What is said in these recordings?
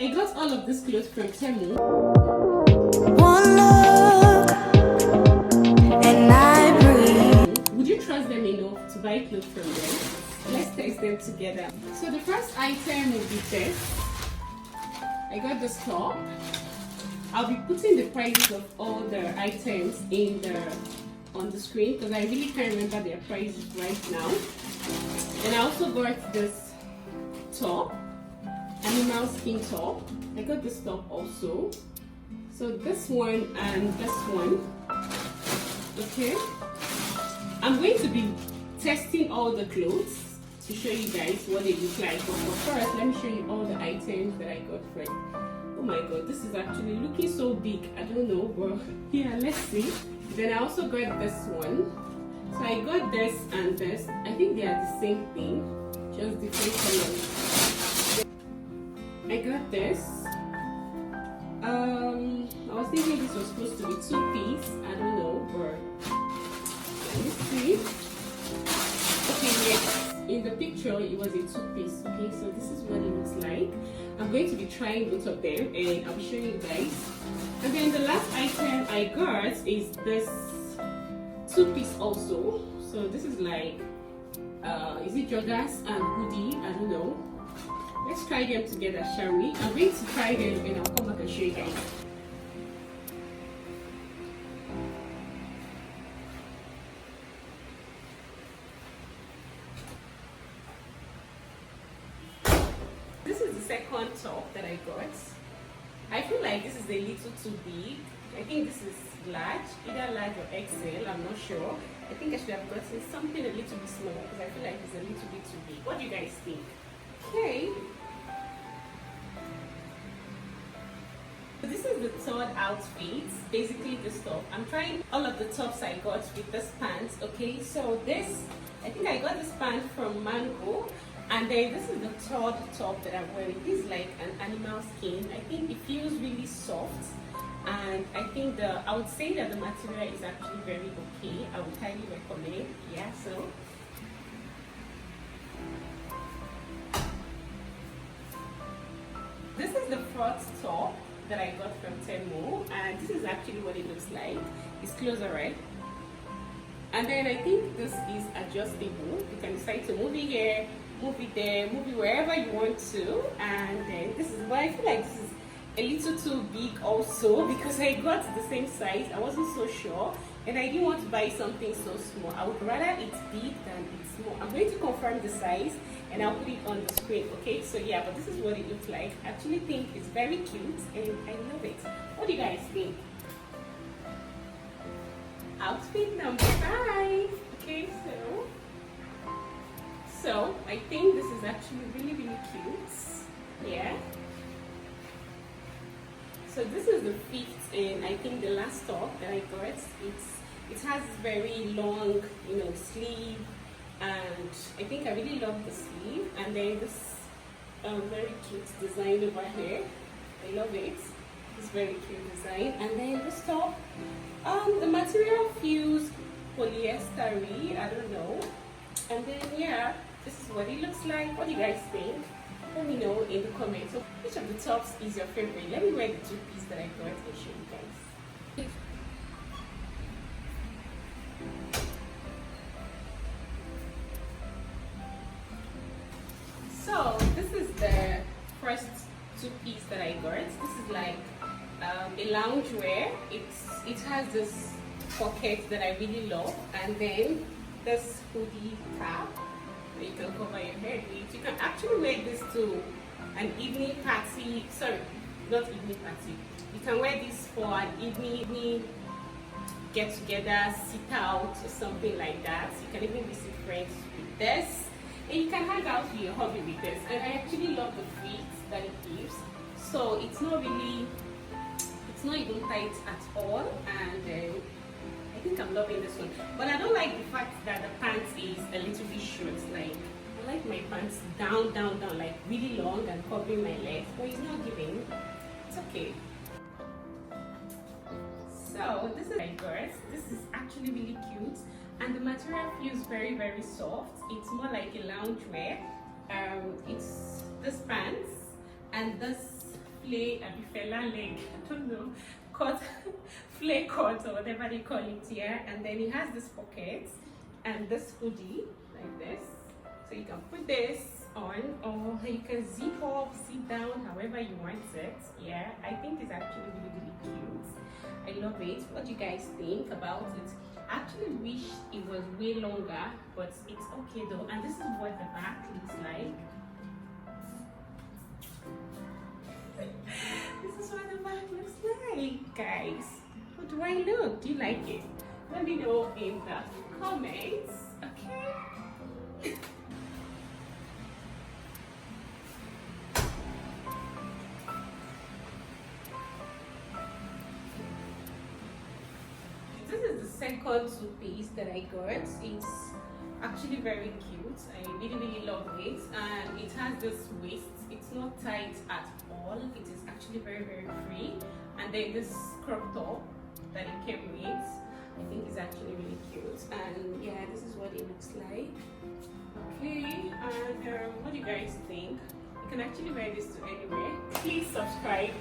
I got all of these clothes from Temu. One look and I breathe. Would you trust them enough to buy clothes from them? Let's test them together. So the first item will be this. I got this top. I'll be putting the prices of all the items on the screen because I really can't remember their prices right now. And I also got this top, animal skin top. I got this top also. So this one and this one. Okay. I'm going to be testing all the clothes to show you guys what they look like. But first, let me show you all the items that I got from. Oh my god, this is actually looking so big. I don't know, but yeah, let's see. Then I also got this one. So I got this and this. I think they are the same thing, just different colors. I got this. I was thinking this was supposed to be 2-piece. I don't know, but let me see. Okay, yes. In the picture, it was a 2-piece. Okay, so this is what it looks like. I'm going to be trying both of them and I'll be showing you guys. And then the last item I got is this 2-piece also. So this is like, is it joggers and hoodie? I don't know. Let's try them together, shall we? I'm going to try them and I'll come back and show you guys. This is the second top that I got. I feel like this is a little too big. I think this is large, either large or XL, I'm not sure. I think I should have gotten something a little bit smaller because I feel like it's a little bit too big. What do you guys think? Okay. So this is the third outfit, basically this top. I'm trying all of the tops I got with this pants, okay? So this, I think I got this pant from Mango. And then this is the third top that I'm wearing. This is like an animal skin. I think it feels really soft. And I think I would say that the material is actually very okay. I would highly recommend. Yeah, so. This is the fourth top that I got from Temu. And this is actually what it looks like. It's closer, right? And then I think this is adjustable. You can decide to move it here, move it there, move it wherever you want to. And then this is why I feel like this is a little too big also because I got the same size. I wasn't so sure and I didn't want to buy something so small. I would rather it's big than it's small. I'm going to confirm the size and I'll put it on the screen. Okay, so yeah, but this is what it looks like. I actually think it's very cute and I love it. What do you guys think? Outfit number 5. Okay, so I think this is actually really cute. Yeah. So this is the 5th and I think the last top that I got. It has very long, sleeve, and I think I really love the sleeve. And then this very cute design over here. I love it. It's very cute design. And then this top. The material feels polyester-y, I don't know. And then yeah, this is what it looks like. What do you guys think? Let me know in the comments. So which of the tops is your favorite? Let me wear the 2-piece that I got and show you guys. So this is the first 2-piece that I got. This is like a loungewear. It has this pocket that I really love, and then this hoodie cap that you can cover your head with. You can actually wear this to an evening party. Sorry, not evening party. You can wear this for an evening get together, sit out, or something like that. You can even visit friends with this, and you can hang out with your hobby with this. And I actually love the fit that it gives. So it's not even tight at all, and I think I'm loving this one. But I don't like the fact that the pants is a little bit short. Like I like my pants down, like really long and covering my legs. But it's not giving. It's okay. So this is my dress. This is actually really cute, and the material feels very soft. It's more like a loungewear. It's this pants and this fella leg, I don't know, cut, flay cut or whatever they call it here. And then it has this pocket and this hoodie like this. So you can put this on, or you can zip up, sit down, however you want it. Yeah, I think it's actually really cute. I love it. What do you guys think about it? I actually wish it was way longer, but it's okay though. And this is what the back looks like. This is what the back looks like, guys. How do I look? Do you like it? Let me know in the comments, okay? This is the second two-piece that I got. It's actually very cute. I really love it, and it has this waist. It's not tight at all. It is actually very free. And then this crop top that it came with, I think is actually really cute. And yeah, this is what it looks like. Okay, and what do you guys think? You can actually wear this to anywhere. Please subscribe,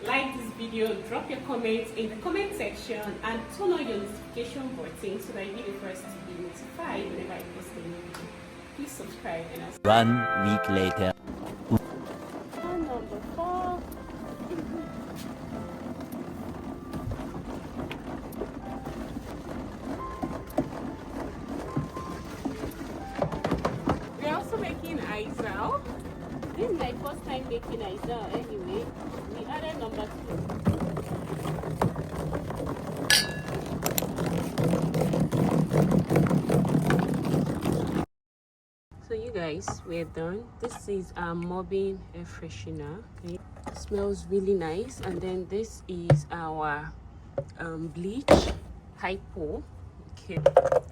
like this video, drop your comments in the comment section, and turn on your notification button so that you'll be the first to be notified whenever I post a new video. Please subscribe, and I'll 1 week later. number 4. We're also making Aizal. This is my first time making Aizal anyway. We added number 2. So you guys, we're done. This is our mopping air freshener. Okay, it smells really nice. And then this is our bleach hypo. Okay,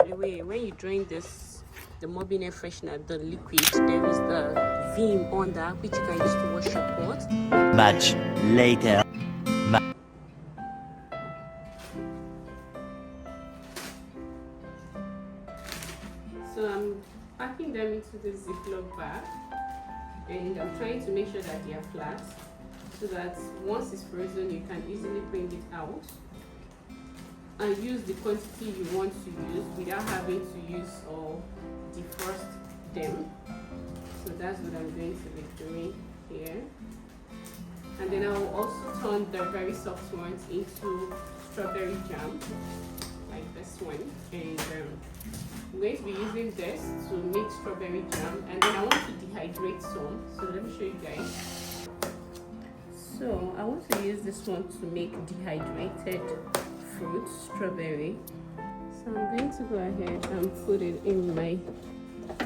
anyway, when you drain this, the mopping air freshener, the liquid, there is the vim under which you can use to wash your pot. Much later. So I'm packing them into the Ziploc bag, and I'm trying to make sure that they are flat so that once it's frozen you can easily bring it out and use the quantity you want to use without having to use or defrost them. So that's what I'm going to be doing here. And then I will also turn the very soft ones into strawberry jam, like this one. And I'm going to be using this to make strawberry jam, and then I want to dehydrate some. So let me show you guys. So I want to use this one to make dehydrated fruit strawberry. So I'm going to go ahead and put it in my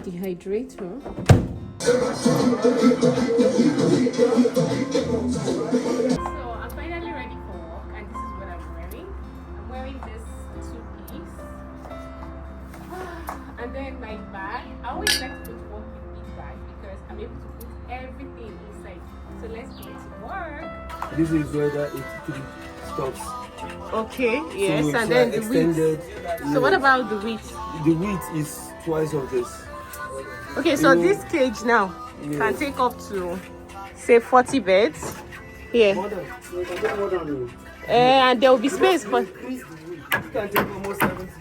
dehydrator. So I'm finally ready for work, and this is what I'm wearing. I'm wearing this two-piece. And then my bag. I always like to put work in big bag because I'm able to put everything inside. So let's get to work. This is where it stops. Okay, yes, so and then the extended. width. So what about the width? The width is twice of this. Okay, so this cage now can take up to say 40 beds. Here. More than, you can take more than And there will be space for. increase the width. You can take almost 70.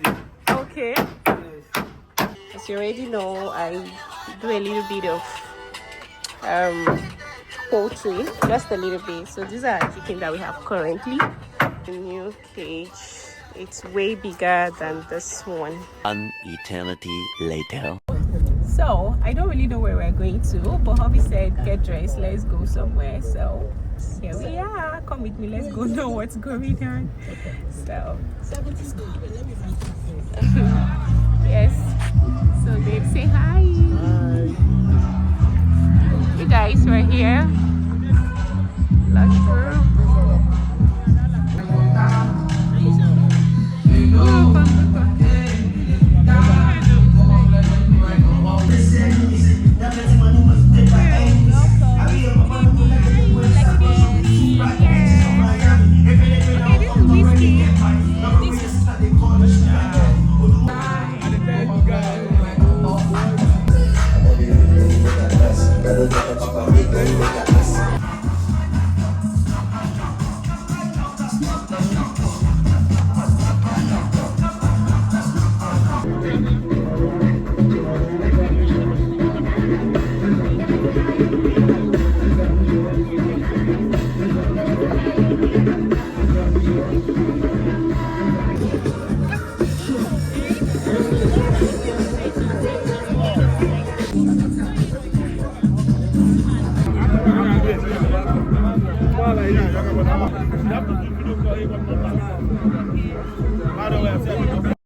Okay. Yes. As you already know, I do a little bit of poultry, just a little bit. So these are chicken that we have currently. The new cage, it's way bigger than this one. 1 eternity later. So I don't really know where we're going to, but hubby said get dressed, let's go somewhere. So here we are. Come with me, let's go know what's going on. So yes. So babe, say hi. You guys, we're here. Lunchroom. Better get